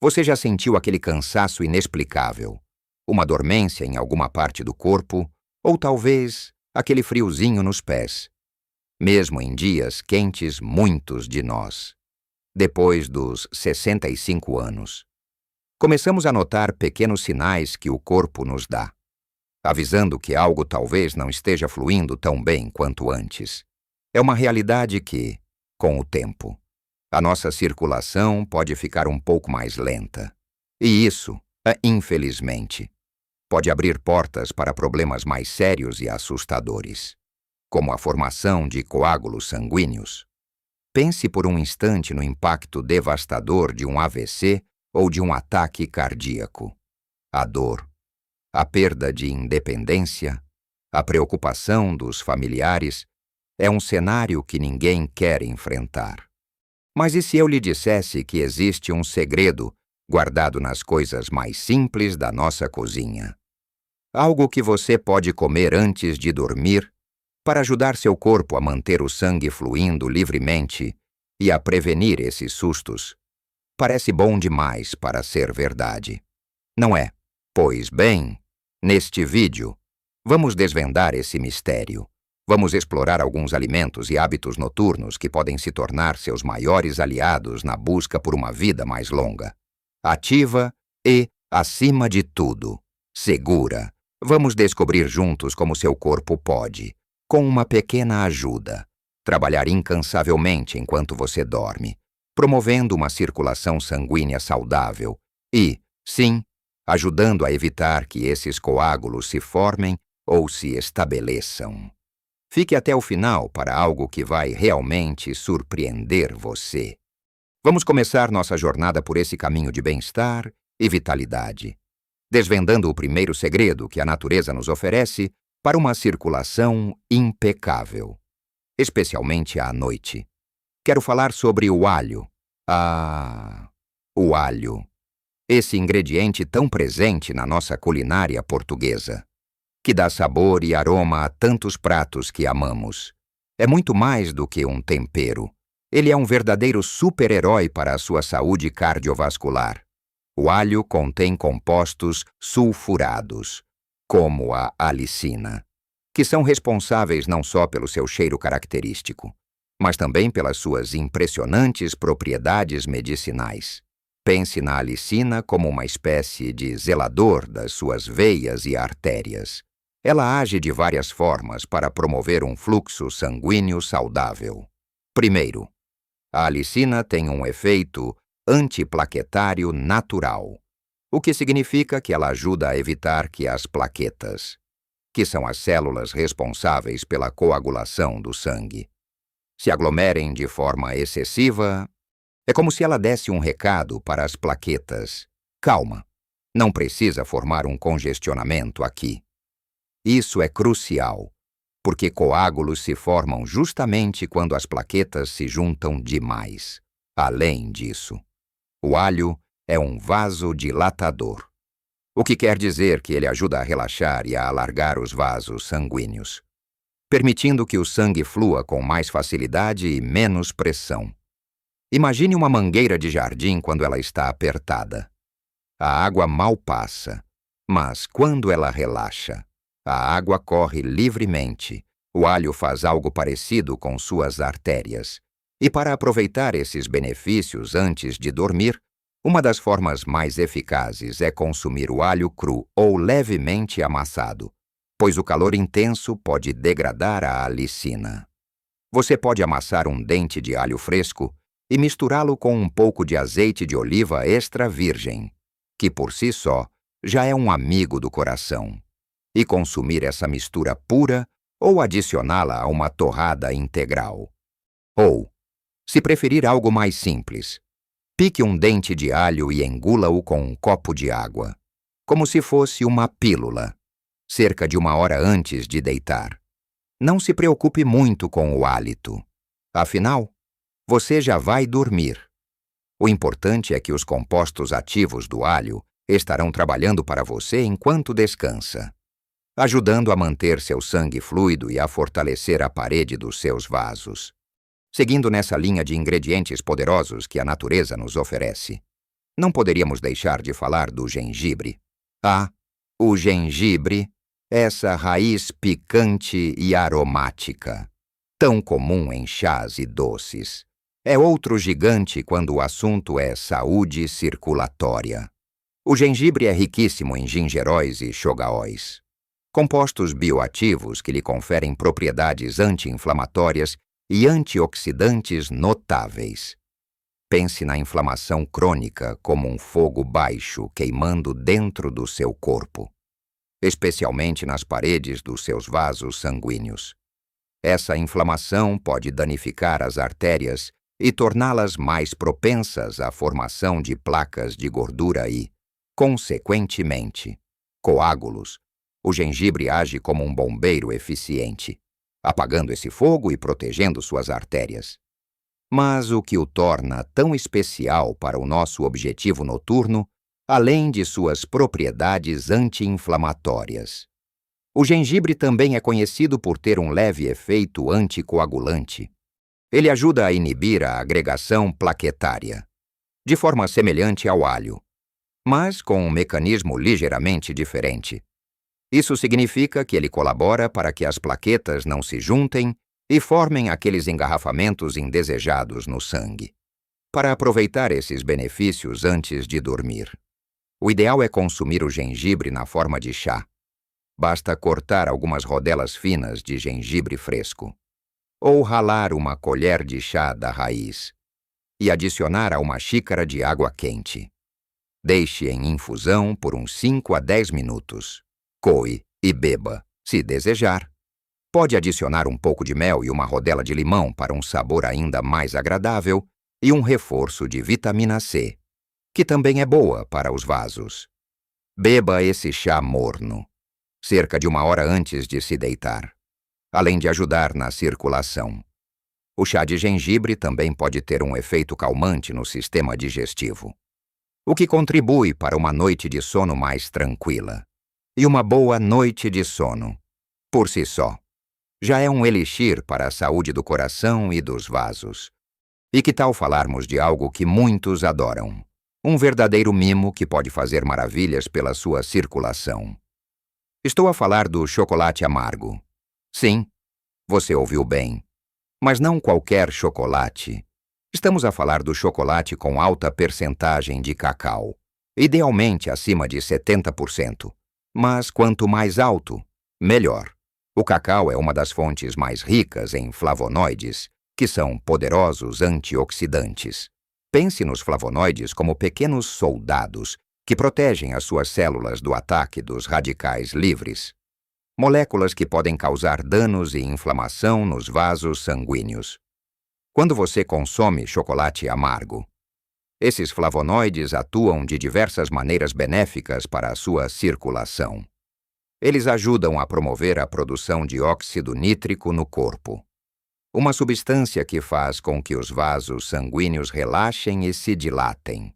Você já sentiu aquele cansaço inexplicável? Uma dormência em alguma parte do corpo? Ou talvez aquele friozinho nos pés? Mesmo em dias quentes, muitos de nós, depois dos 65 anos, começamos a notar pequenos sinais que o corpo nos dá, avisando que algo talvez não esteja fluindo tão bem quanto antes. É uma realidade que, com o tempo, a nossa circulação pode ficar um pouco mais lenta. E isso, infelizmente, pode abrir portas para problemas mais sérios e assustadores, como a formação de coágulos sanguíneos. Pense por um instante no impacto devastador de um AVC ou de um ataque cardíaco. A dor, a perda de independência, a preocupação dos familiares é um cenário que ninguém quer enfrentar. Mas e se eu lhe dissesse que existe um segredo guardado nas coisas mais simples da nossa cozinha? Algo que você pode comer antes de dormir para ajudar seu corpo a manter o sangue fluindo livremente e a prevenir esses sustos. Parece bom demais para ser verdade, não é? Pois bem, neste vídeo, vamos desvendar esse mistério. Vamos explorar alguns alimentos e hábitos noturnos que podem se tornar seus maiores aliados na busca por uma vida mais longa, ativa e, acima de tudo, segura. Vamos descobrir juntos como seu corpo pode, com uma pequena ajuda, trabalhar incansavelmente enquanto você dorme, promovendo uma circulação sanguínea saudável e, sim, ajudando a evitar que esses coágulos se formem ou se estabeleçam. Fique até o final para algo que vai realmente surpreender você. Vamos começar nossa jornada por esse caminho de bem-estar e vitalidade, desvendando o primeiro segredo que a natureza nos oferece para uma circulação impecável, especialmente à noite. Quero falar sobre o alho. O alho. Esse ingrediente tão presente na nossa culinária portuguesa, que dá sabor e aroma a tantos pratos que amamos. É muito mais do que um tempero. Ele é um verdadeiro super-herói para a sua saúde cardiovascular. O alho contém compostos sulfurados, como a alicina, que são responsáveis não só pelo seu cheiro característico, mas também pelas suas impressionantes propriedades medicinais. Pense na alicina como uma espécie de zelador das suas veias e artérias. Ela age de várias formas para promover um fluxo sanguíneo saudável. Primeiro, a alicina tem um efeito antiplaquetário natural, o que significa que ela ajuda a evitar que as plaquetas, que são as células responsáveis pela coagulação do sangue, se aglomerem de forma excessiva. É como se ela desse um recado para as plaquetas. Calma, não precisa formar um congestionamento aqui. Isso é crucial, porque coágulos se formam justamente quando as plaquetas se juntam demais. Além disso, o alho é um vasodilatador, o que quer dizer que ele ajuda a relaxar e a alargar os vasos sanguíneos, permitindo que o sangue flua com mais facilidade e menos pressão. Imagine uma mangueira de jardim quando ela está apertada. A água mal passa, mas quando ela relaxa, a água corre livremente. O alho faz algo parecido com suas artérias. E para aproveitar esses benefícios antes de dormir, uma das formas mais eficazes é consumir o alho cru ou levemente amassado, pois o calor intenso pode degradar a alicina. Você pode amassar um dente de alho fresco e misturá-lo com um pouco de azeite de oliva extra virgem, que por si só já é um amigo do coração, e consumir essa mistura pura ou adicioná-la a uma torrada integral. Ou, se preferir algo mais simples, pique um dente de alho e engula-o com um copo de água, como se fosse uma pílula, cerca de 1 hora antes de deitar. Não se preocupe muito com o hálito. Afinal, você já vai dormir. O importante é que os compostos ativos do alho estarão trabalhando para você enquanto descansa, ajudando a manter seu sangue fluido e a fortalecer a parede dos seus vasos. Seguindo nessa linha de ingredientes poderosos que a natureza nos oferece, Não poderíamos deixar de falar do gengibre. Ah, o gengibre, essa raiz picante e aromática, tão comum em chás e doces. É outro gigante quando o assunto é saúde circulatória. O gengibre é riquíssimo em gingeróis e xogaóis, compostos bioativos que lhe conferem propriedades anti-inflamatórias e antioxidantes notáveis. Pense na inflamação crônica como um fogo baixo queimando dentro do seu corpo, especialmente nas paredes dos seus vasos sanguíneos. Essa inflamação pode danificar as artérias e torná-las mais propensas à formação de placas de gordura e, consequentemente, coágulos. O gengibre age como um bombeiro eficiente, apagando esse fogo e protegendo suas artérias. Mas o que o torna tão especial para o nosso objetivo noturno, além de suas propriedades anti-inflamatórias. O gengibre também é conhecido por ter um leve efeito anticoagulante. Ele ajuda a inibir a agregação plaquetária, de forma semelhante ao alho, mas com um mecanismo ligeiramente diferente. Isso significa que ele colabora para que as plaquetas não se juntem e formem aqueles engarrafamentos indesejados no sangue. Para aproveitar esses benefícios antes de dormir, o ideal é consumir o gengibre na forma de chá. Basta cortar algumas rodelas finas de gengibre fresco, ou ralar uma colher de chá da raiz e adicionar a uma xícara de água quente. Deixe em infusão por uns 5 a 10 minutos. Coe e beba, se desejar. Pode adicionar um pouco de mel e uma rodela de limão para um sabor ainda mais agradável e um reforço de vitamina C, que também é boa para os vasos. Beba esse chá morno, cerca de 1 hora antes de se deitar, além de ajudar na circulação. O chá de gengibre também pode ter um efeito calmante no sistema digestivo, o que contribui para uma noite de sono mais tranquila. E uma boa noite de sono, por si só, já é um elixir para a saúde do coração e dos vasos. E que tal falarmos de algo que muitos adoram? Um verdadeiro mimo que pode fazer maravilhas pela sua circulação. Estou a falar do chocolate amargo. Sim, você ouviu bem. Mas não qualquer chocolate. Estamos a falar do chocolate com alta percentagem de cacau, idealmente acima de 70%. Mas quanto mais alto, melhor. O cacau é uma das fontes mais ricas em flavonoides, que são poderosos antioxidantes. Pense nos flavonoides como pequenos soldados que protegem as suas células do ataque dos radicais livres, moléculas que podem causar danos e inflamação nos vasos sanguíneos. Quando você consome chocolate amargo, esses flavonoides atuam de diversas maneiras benéficas para a sua circulação. Eles ajudam a promover a produção de óxido nítrico no corpo, uma substância que faz com que os vasos sanguíneos relaxem e se dilatem.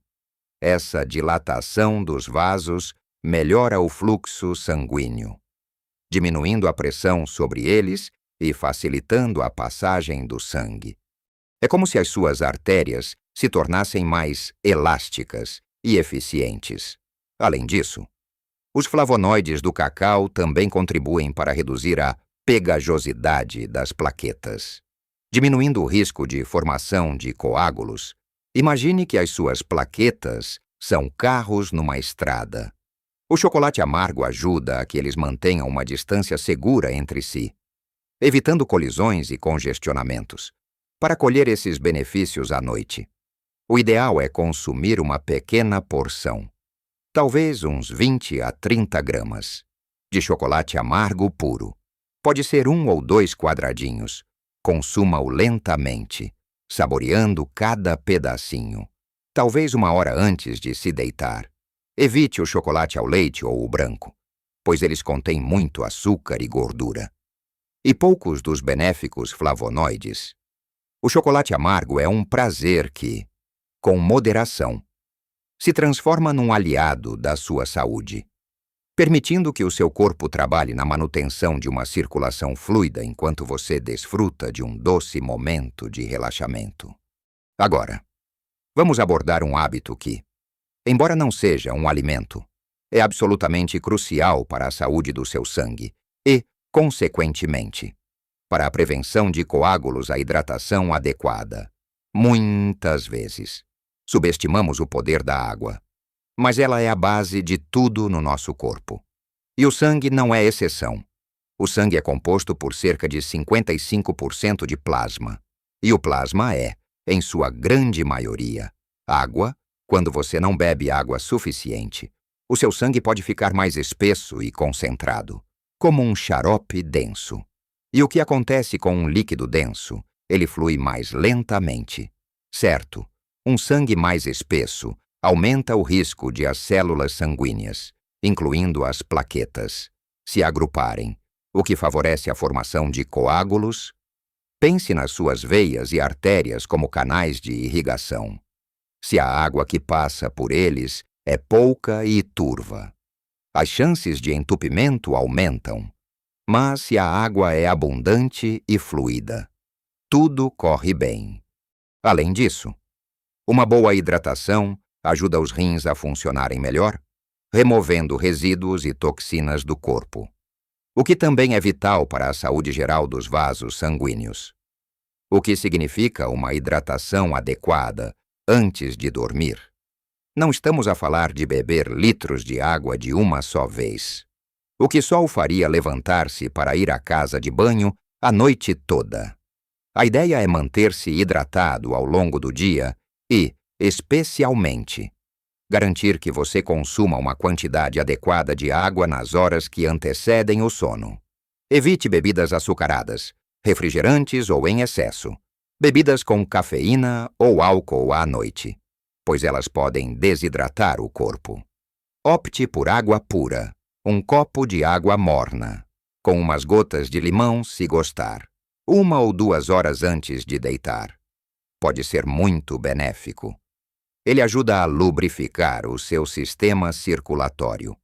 Essa dilatação dos vasos melhora o fluxo sanguíneo, diminuindo a pressão sobre eles e facilitando a passagem do sangue. É como se as suas artérias se tornassem mais elásticas e eficientes. Além disso, os flavonoides do cacau também contribuem para reduzir a pegajosidade das plaquetas, diminuindo o risco de formação de coágulos. Imagine que as suas plaquetas são carros numa estrada. O chocolate amargo ajuda a que eles mantenham uma distância segura entre si, evitando colisões e congestionamentos. Para colher esses benefícios à noite, o ideal é consumir uma pequena porção, talvez uns 20 a 30 gramas, de chocolate amargo puro. Pode ser 1 ou 2 quadradinhos. Consuma-o lentamente, saboreando cada pedacinho, talvez 1 hora antes de se deitar. Evite o chocolate ao leite ou o branco, pois eles contêm muito açúcar e gordura, e poucos dos benéficos flavonoides. O chocolate amargo é um prazer que, com moderação, se transforma num aliado da sua saúde, permitindo que o seu corpo trabalhe na manutenção de uma circulação fluida enquanto você desfruta de um doce momento de relaxamento. Agora, vamos abordar um hábito que, Embora não seja um alimento, é absolutamente crucial para a saúde do seu sangue e, consequentemente, para a prevenção de coágulos, a hidratação adequada. Muitas vezes, subestimamos o poder da água, mas ela é a base de tudo no nosso corpo. E o sangue não é exceção. O sangue é composto por cerca de 55% de plasma. E o plasma é, em sua grande maioria, água. Quando você não bebe água suficiente, o seu sangue pode ficar mais espesso e concentrado, como um xarope denso. E o que acontece com um líquido denso? Ele flui mais lentamente. Certo, um sangue mais espesso aumenta o risco de as células sanguíneas, incluindo as plaquetas, se agruparem, o que favorece a formação de coágulos. Pense nas suas veias e artérias como canais de irrigação. Se a água que passa por eles é pouca e turva, as chances de entupimento aumentam. Mas se a água é abundante e fluida, tudo corre bem. Além disso, uma boa hidratação ajuda os rins a funcionarem melhor, removendo resíduos e toxinas do corpo, o que também é vital para a saúde geral dos vasos sanguíneos. O que significa uma hidratação adequada antes de dormir? Não estamos a falar de beber litros de água de uma só vez, o que só o faria levantar-se para ir à casa de banho a noite toda. A ideia é manter-se hidratado ao longo do dia e, especialmente, garantir que você consuma uma quantidade adequada de água nas horas que antecedem o sono. Evite bebidas açucaradas, refrigerantes ou em excesso, bebidas com cafeína ou álcool à noite, pois elas podem desidratar o corpo. Opte por água pura, um copo de água morna, com umas gotas de limão se gostar, 1 ou 2 horas antes de deitar. Pode ser muito benéfico. Ele ajuda a lubrificar o seu sistema circulatório,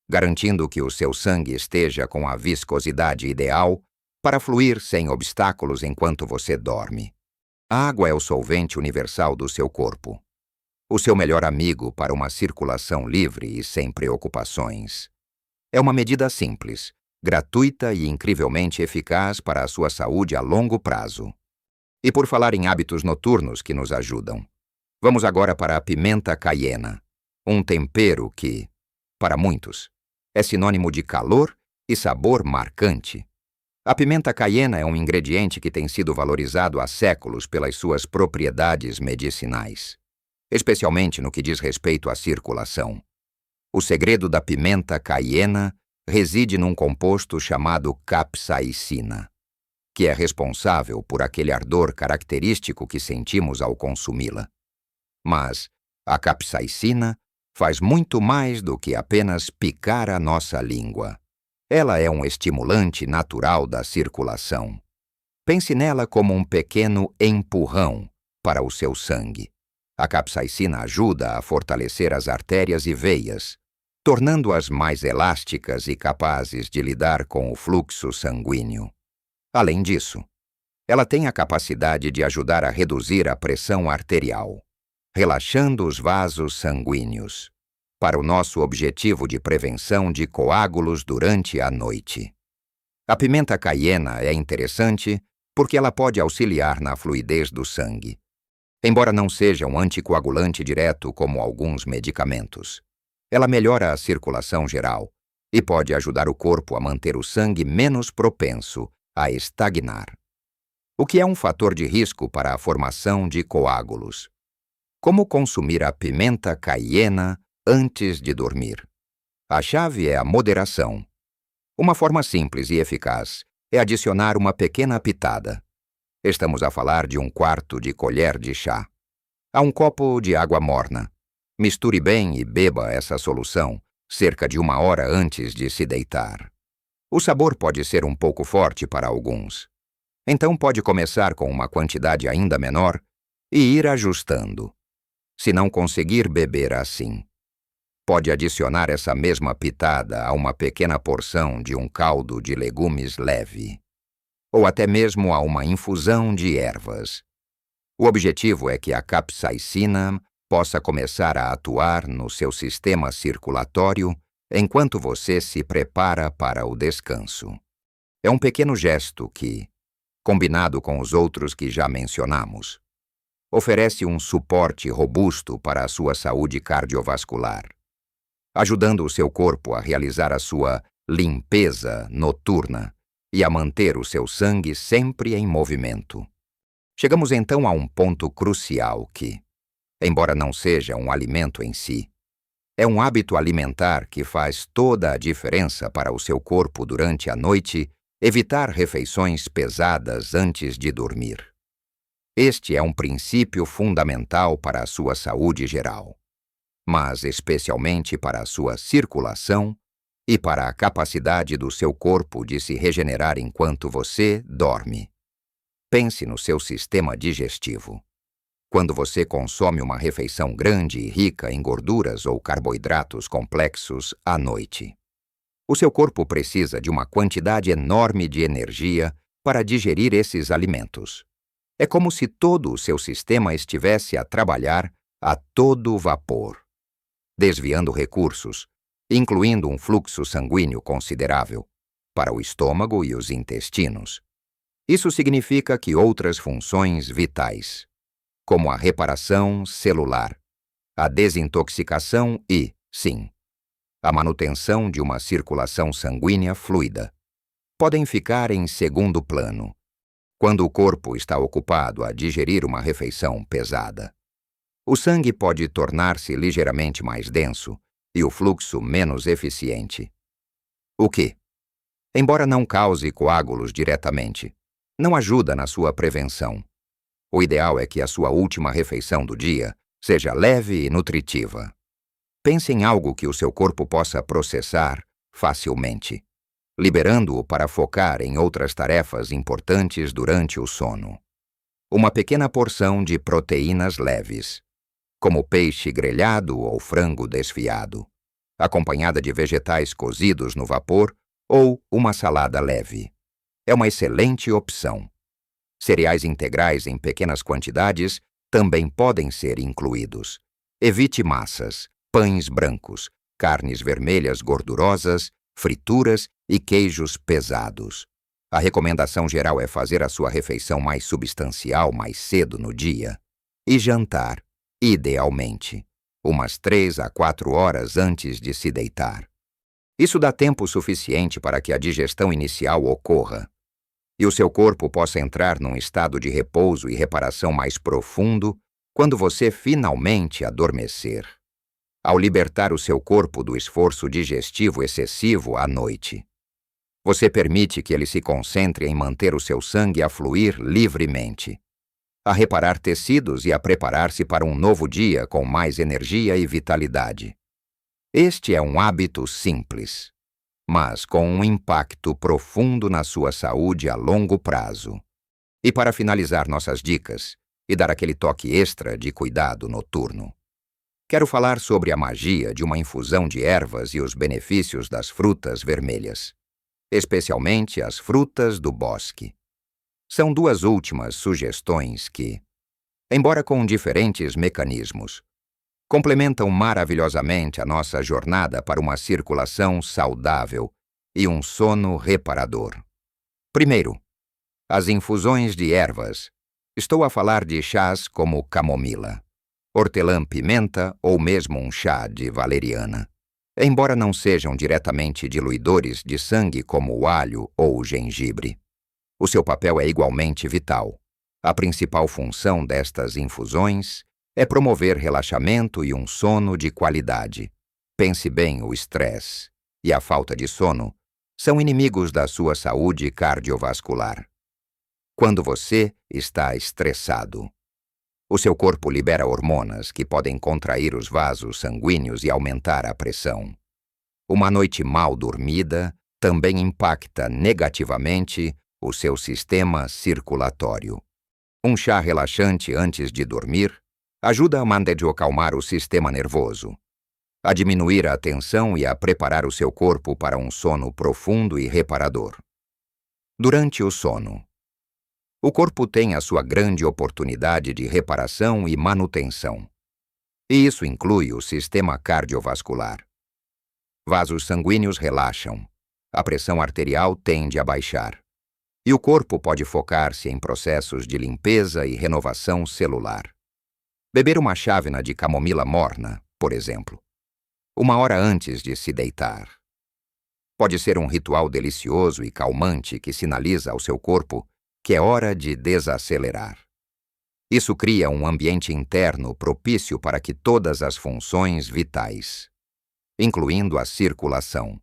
garantindo que o seu sangue esteja com a viscosidade ideal para fluir sem obstáculos enquanto você dorme. A água é o solvente universal do seu corpo, o seu melhor amigo para uma circulação livre e sem preocupações. É uma medida simples, gratuita e incrivelmente eficaz para a sua saúde a longo prazo. E por falar em hábitos noturnos que nos ajudam, vamos agora para a pimenta caiena, um tempero que, para muitos, é sinônimo de calor e sabor marcante. A pimenta caiena é um ingrediente que tem sido valorizado há séculos pelas suas propriedades medicinais, especialmente no que diz respeito à circulação. O segredo da pimenta caiena reside num composto chamado capsaicina, que é responsável por aquele ardor característico que sentimos ao consumi-la. Mas a capsaicina faz muito mais do que apenas picar a nossa língua. Ela é um estimulante natural da circulação. Pense nela como um pequeno empurrão para o seu sangue. A capsaicina ajuda a fortalecer as artérias e veias, tornando-as mais elásticas e capazes de lidar com o fluxo sanguíneo. Além disso, ela tem a capacidade de ajudar a reduzir a pressão arterial, relaxando os vasos sanguíneos, para o nosso objetivo de prevenção de coágulos durante a noite. A pimenta caiena é interessante porque ela pode auxiliar na fluidez do sangue, embora não seja um anticoagulante direto como alguns medicamentos. Ela melhora a circulação geral e pode ajudar o corpo a manter o sangue menos propenso a estagnar, o que é um fator de risco para a formação de coágulos. Como consumir a pimenta caiena antes de dormir? A chave é a moderação. Uma forma simples e eficaz é adicionar uma pequena pitada. Estamos a falar de 1/4 de colher de chá a um copo de água morna. Misture bem e beba essa solução cerca de 1 hora antes de se deitar. O sabor pode ser um pouco forte para alguns. Então pode começar com uma quantidade ainda menor e ir ajustando. Se não conseguir beber assim, pode adicionar essa mesma pitada a uma pequena porção de um caldo de legumes leve, ou até mesmo a uma infusão de ervas. O objetivo é que a capsaicina possa começar a atuar no seu sistema circulatório enquanto você se prepara para o descanso. É um pequeno gesto que, combinado com os outros que já mencionamos, oferece um suporte robusto para a sua saúde cardiovascular, ajudando o seu corpo a realizar a sua limpeza noturna e a manter o seu sangue sempre em movimento. Chegamos então a um ponto crucial que, embora não seja um alimento em si, é um hábito alimentar que faz toda a diferença para o seu corpo durante a noite evitar refeições pesadas antes de dormir. Este é um princípio fundamental para a sua saúde geral, mas especialmente para a sua circulação e para a capacidade do seu corpo de se regenerar enquanto você dorme. Pense no seu sistema digestivo. Quando você consome uma refeição grande e rica em gorduras ou carboidratos complexos à noite, o seu corpo precisa de uma quantidade enorme de energia para digerir esses alimentos. É como se todo o seu sistema estivesse a trabalhar a todo vapor, desviando recursos, incluindo um fluxo sanguíneo considerável, para o estômago e os intestinos. Isso significa que outras funções vitais, como a reparação celular, a desintoxicação e, sim, a manutenção de uma circulação sanguínea fluida, podem ficar em segundo plano, quando o corpo está ocupado a digerir uma refeição pesada. O sangue pode tornar-se ligeiramente mais denso e o fluxo menos eficiente. O que, embora não cause coágulos diretamente, não ajuda na sua prevenção. O ideal é que a sua última refeição do dia seja leve e nutritiva. Pense em algo que o seu corpo possa processar facilmente, liberando-o para focar em outras tarefas importantes durante o sono. Uma pequena porção de proteínas leves, como peixe grelhado ou frango desfiado, acompanhada de vegetais cozidos no vapor ou uma salada leve. É uma excelente opção. Cereais integrais em pequenas quantidades também podem ser incluídos. Evite massas, pães brancos, carnes vermelhas gordurosas, frituras e queijos pesados. A recomendação geral é fazer a sua refeição mais substancial mais cedo no dia e jantar, idealmente, umas 3 a 4 horas antes de se deitar. Isso dá tempo suficiente para que a digestão inicial ocorra e o seu corpo possa entrar num estado de repouso e reparação mais profundo quando você finalmente adormecer. Ao libertar o seu corpo do esforço digestivo excessivo à noite, você permite que ele se concentre em manter o seu sangue a fluir livremente, a reparar tecidos e a preparar-se para um novo dia com mais energia e vitalidade. Este é um hábito simples, mas com um impacto profundo na sua saúde a longo prazo. E para finalizar nossas dicas e dar aquele toque extra de cuidado noturno, quero falar sobre a magia de uma infusão de ervas e os benefícios das frutas vermelhas, especialmente as frutas do bosque. São duas últimas sugestões que, embora com diferentes mecanismos, complementam maravilhosamente a nossa jornada para uma circulação saudável e um sono reparador. Primeiro, as infusões de ervas. Estou a falar de chás como camomila, hortelã-pimenta ou mesmo um chá de valeriana. Embora não sejam diretamente diluidores de sangue como o alho ou o gengibre, o seu papel é igualmente vital. A principal função destas infusões é promover relaxamento e um sono de qualidade. Pense bem, o estresse e a falta de sono são inimigos da sua saúde cardiovascular. Quando você está estressado, o seu corpo libera hormonas que podem contrair os vasos sanguíneos e aumentar a pressão. Uma noite mal dormida também impacta negativamente o seu sistema circulatório. Um chá relaxante antes de dormir ajuda a acalmar o sistema nervoso, a diminuir a tensão e a preparar o seu corpo para um sono profundo e reparador. Durante o sono, o corpo tem a sua grande oportunidade de reparação e manutenção. E isso inclui o sistema cardiovascular. Vasos sanguíneos relaxam, a pressão arterial tende a baixar, e o corpo pode focar-se em processos de limpeza e renovação celular. Beber uma chávena de camomila morna, por exemplo, 1 hora antes de se deitar. Pode ser um ritual delicioso e calmante que sinaliza ao seu corpo que é hora de desacelerar. Isso cria um ambiente interno propício para que todas as funções vitais, incluindo a circulação,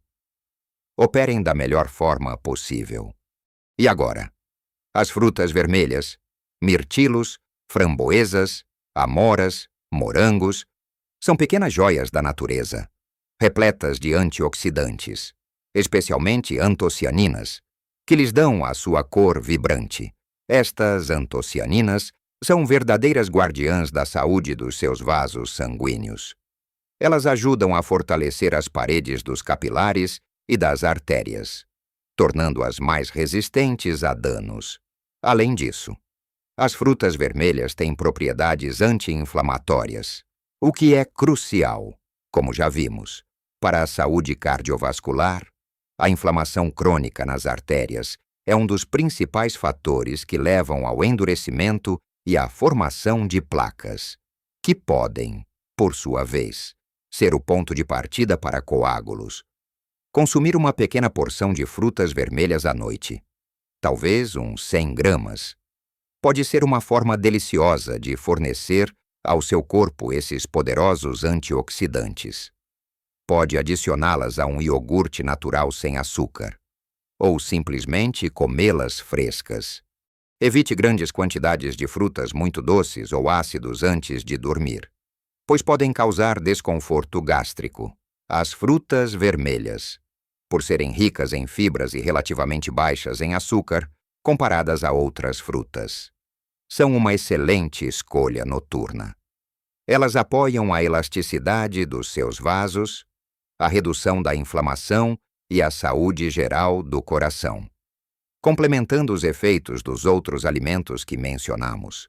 operem da melhor forma possível. E agora? As frutas vermelhas, mirtilos, framboesas, amoras, morangos, são pequenas joias da natureza, repletas de antioxidantes, especialmente antocianinas, que lhes dão a sua cor vibrante. Estas antocianinas são verdadeiras guardiãs da saúde dos seus vasos sanguíneos. Elas ajudam a fortalecer as paredes dos capilares e das artérias, tornando-as mais resistentes a danos. Além disso, as frutas vermelhas têm propriedades anti-inflamatórias, o que é crucial, como já vimos, para a saúde cardiovascular. A inflamação crônica nas artérias é um dos principais fatores que levam ao endurecimento e à formação de placas, que podem, por sua vez, ser o ponto de partida para coágulos. Consumir uma pequena porção de frutas vermelhas à noite, talvez uns 100 gramas, pode ser uma forma deliciosa de fornecer ao seu corpo esses poderosos antioxidantes. Pode adicioná-las a um iogurte natural sem açúcar, ou simplesmente comê-las frescas. Evite grandes quantidades de frutas muito doces ou ácidos antes de dormir, pois podem causar desconforto gástrico. As frutas vermelhas, por serem ricas em fibras e relativamente baixas em açúcar, comparadas a outras frutas, são uma excelente escolha noturna. Elas apoiam a elasticidade dos seus vasos, a redução da inflamação e a saúde geral do coração, complementando os efeitos dos outros alimentos que mencionamos.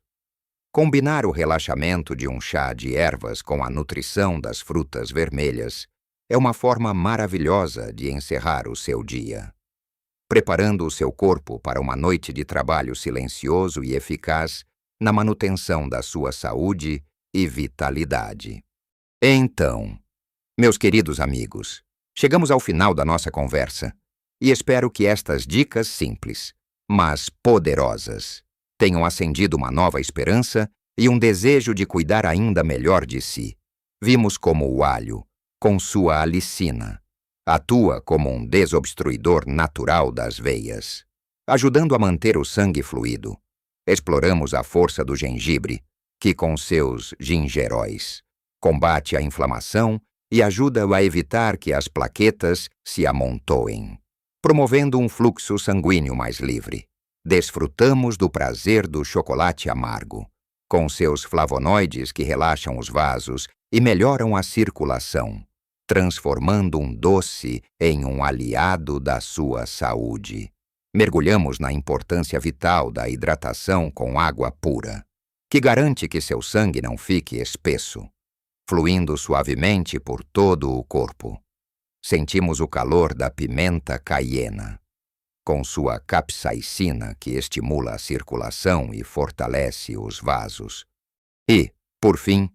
Combinar o relaxamento de um chá de ervas com a nutrição das frutas vermelhas é uma forma maravilhosa de encerrar o seu dia, preparando o seu corpo para uma noite de trabalho silencioso e eficaz na manutenção da sua saúde e vitalidade. Então, meus queridos amigos, chegamos ao final da nossa conversa e espero que estas dicas simples, mas poderosas, tenham acendido uma nova esperança e um desejo de cuidar ainda melhor de si. Vimos como o alho, com sua alicina, atua como um desobstruidor natural das veias, ajudando a manter o sangue fluido. Exploramos a força do gengibre, que com seus gingeróis combate a inflamação e ajuda a evitar que as plaquetas se amontoem, promovendo um fluxo sanguíneo mais livre. Desfrutamos do prazer do chocolate amargo, com seus flavonoides que relaxam os vasos e melhoram a circulação, transformando um doce em um aliado da sua saúde. Mergulhamos na importância vital da hidratação com água pura, que garante que seu sangue não fique espesso, fluindo suavemente por todo o corpo. Sentimos o calor da pimenta caiena, com sua capsaicina que estimula a circulação e fortalece os vasos. E, por fim,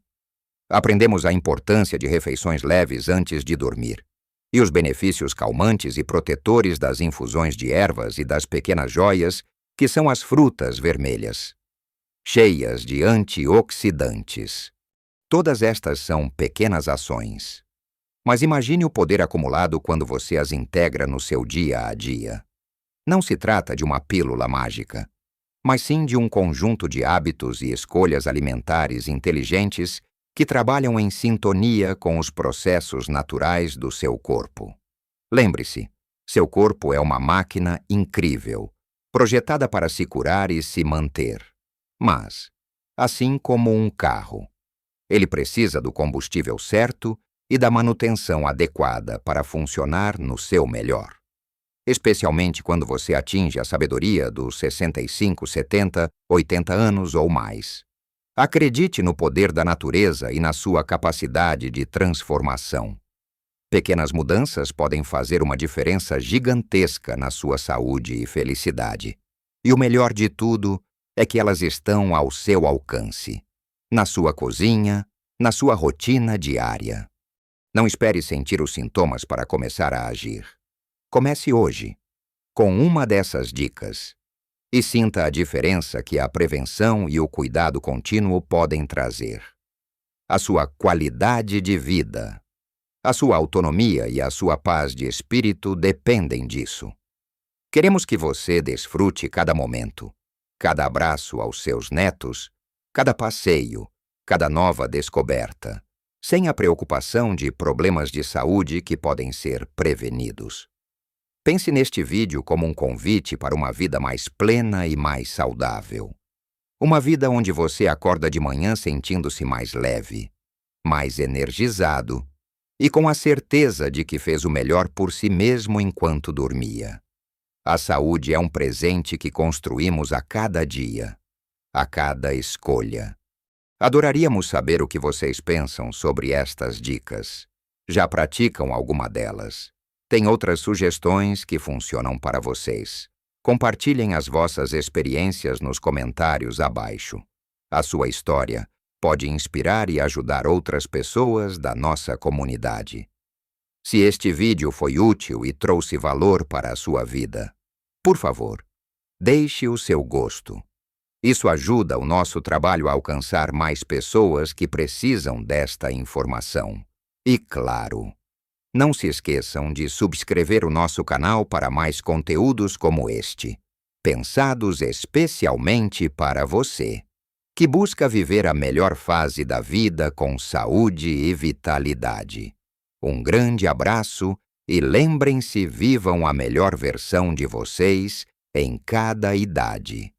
aprendemos a importância de refeições leves antes de dormir e os benefícios calmantes e protetores das infusões de ervas e das pequenas joias que são as frutas vermelhas, cheias de antioxidantes. Todas estas são pequenas ações, mas imagine o poder acumulado quando você as integra no seu dia a dia. Não se trata de uma pílula mágica, mas sim de um conjunto de hábitos e escolhas alimentares inteligentes que trabalham em sintonia com os processos naturais do seu corpo. Lembre-se, seu corpo é uma máquina incrível, projetada para se curar e se manter. Mas, assim como um carro, ele precisa do combustível certo e da manutenção adequada para funcionar no seu melhor. Especialmente quando você atinge a sabedoria dos 65, 70, 80 anos ou mais. Acredite no poder da natureza e na sua capacidade de transformação. Pequenas mudanças podem fazer uma diferença gigantesca na sua saúde e felicidade. E o melhor de tudo é que elas estão ao seu alcance. Na sua cozinha, na sua rotina diária. Não espere sentir os sintomas para começar a agir. Comece hoje, com uma dessas dicas. E sinta a diferença que a prevenção e o cuidado contínuo podem trazer. A sua qualidade de vida. A sua autonomia e a sua paz de espírito dependem disso. Queremos que você desfrute cada momento, cada abraço aos seus netos, cada passeio, cada nova descoberta, sem a preocupação de problemas de saúde que podem ser prevenidos. Pense neste vídeo como um convite para uma vida mais plena e mais saudável. Uma vida onde você acorda de manhã sentindo-se mais leve, mais energizado, e com a certeza de que fez o melhor por si mesmo enquanto dormia. A saúde é um presente que construímos a cada dia, a cada escolha. Adoraríamos saber o que vocês pensam sobre estas dicas. Já praticam alguma delas? Tem outras sugestões que funcionam para vocês? Compartilhem as vossas experiências nos comentários abaixo. A sua história pode inspirar e ajudar outras pessoas da nossa comunidade. Se este vídeo foi útil e trouxe valor para a sua vida, por favor, deixe o seu gosto. Isso ajuda o nosso trabalho a alcançar mais pessoas que precisam desta informação. E claro, não se esqueçam de subscrever o nosso canal para mais conteúdos como este, pensados especialmente para você, que busca viver a melhor fase da vida com saúde e vitalidade. Um grande abraço e lembrem-se, vivam a melhor versão de vocês em cada idade.